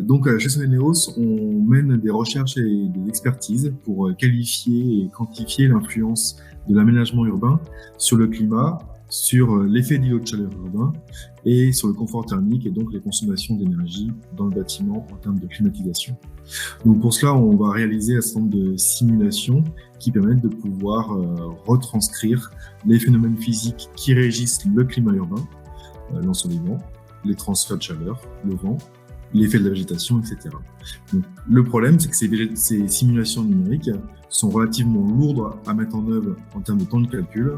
Donc, chez Soleneos, on mène des recherches et des expertises pour qualifier et quantifier l'influence de l'aménagement urbain sur le climat, sur l'effet d'îlot de chaleur urbain et sur le confort thermique et donc les consommations d'énergie dans le bâtiment en termes de climatisation. Donc pour cela, on va réaliser un certain nombre de simulations qui permettent de pouvoir retranscrire les phénomènes physiques qui régissent le climat urbain, l'ensoleillement, les transferts de chaleur, le vent, l'effet de la végétation, etc. Donc, le problème, c'est que ces simulations numériques sont relativement lourdes à mettre en œuvre en termes de temps de calcul.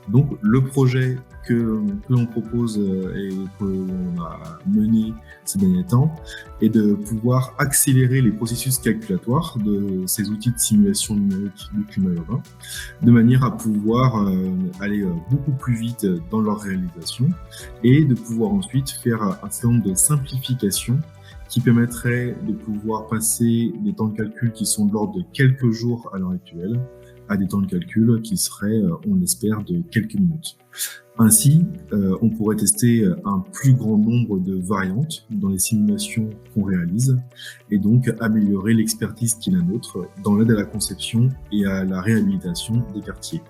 Donc, le projet que l'on propose et que l'on a mené ces derniers temps est de pouvoir accélérer les processus calculatoires de ces outils de simulation numérique du climat urbain, de manière à pouvoir aller beaucoup plus vite dans leur réalisation et de pouvoir ensuite faire un certain nombre de simplifications qui permettrait de pouvoir passer des temps de calcul qui sont de l'ordre de quelques jours à l'heure actuelle à des temps de calcul qui seraient, on l'espère, de quelques minutes. Ainsi, on pourrait tester un plus grand nombre de variantes dans les simulations qu'on réalise et donc améliorer l'expertise qui est la nôtre dans l'aide à la conception et à la réhabilitation des quartiers.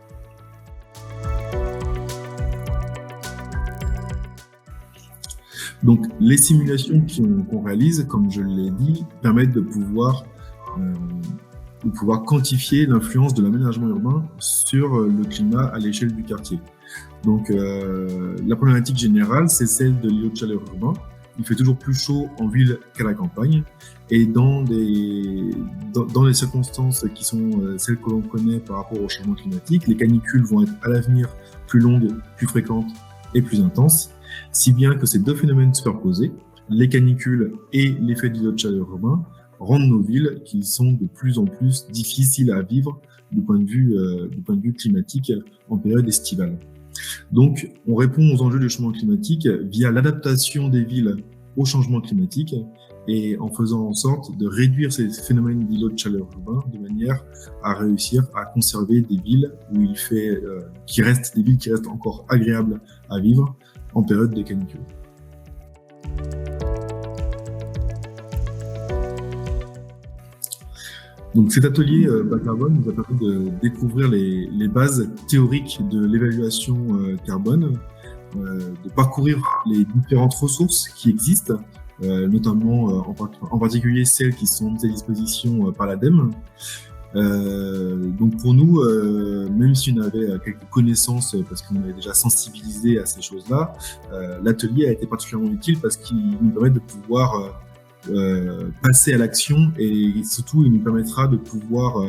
Donc, les simulations qu'on réalise, comme je l'ai dit, permettent de pouvoir quantifier l'influence de l'aménagement urbain sur le climat à l'échelle du quartier. Donc, la problématique générale, c'est celle de l'îlot de chaleur urbain. Il fait toujours plus chaud en ville qu'à la campagne. Et dans les circonstances qui sont celles que l'on connaît par rapport au changement climatique, les canicules vont être à l'avenir plus longues, plus fréquentes et plus intenses. Si bien que ces deux phénomènes superposés, les canicules et l'effet d'îlot de chaleur urbain, rendent nos villes qui sont de plus en plus difficiles à vivre du point de vue climatique en période estivale. Donc, on répond aux enjeux du changement climatique via l'adaptation des villes au changement climatique et en faisant en sorte de réduire ces phénomènes d'îlot de chaleur urbain de manière à réussir à conserver des villes qui restent encore agréables à vivre en période de canicule. Donc cet atelier bas carbone nous a permis de découvrir les bases théoriques de l'évaluation carbone, de parcourir les différentes ressources qui existent, notamment en particulier celles qui sont mises à disposition par l'ADEME. Donc pour nous, même si on avait quelques connaissances parce qu'on avait déjà sensibilisé à ces choses-là, l'atelier a été particulièrement utile parce qu'il nous permet de pouvoir passer à l'action et surtout il nous permettra de pouvoir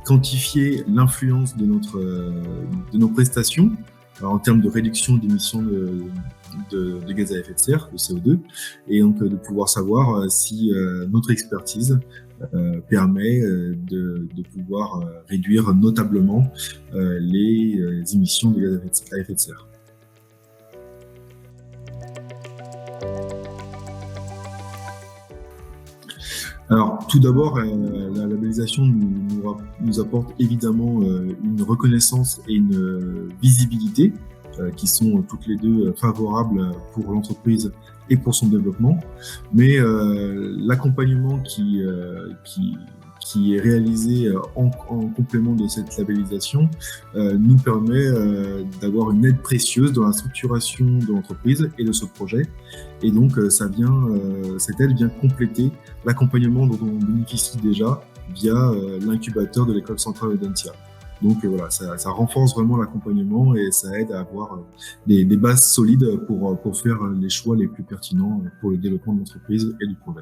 quantifier l'influence de nos prestations en termes de réduction d'émissions de gaz à effet de serre, de CO2, et donc de pouvoir savoir si notre expertise permet de pouvoir réduire notablement les émissions de gaz à effet de serre. Alors, tout d'abord, la labellisation nous apporte évidemment une reconnaissance et une visibilité qui sont toutes les deux favorables pour l'entreprise et pour son développement. Mais l'accompagnement qui est réalisé en complément de cette labellisation nous permet d'avoir une aide précieuse dans la structuration de l'entreprise et de ce projet. Et donc, cette aide vient compléter l'accompagnement dont on bénéficie déjà via l'incubateur de l'école centrale Audencia. Donc voilà, ça renforce vraiment l'accompagnement et ça aide à avoir des bases solides pour faire les choix les plus pertinents pour le développement de l'entreprise et du projet.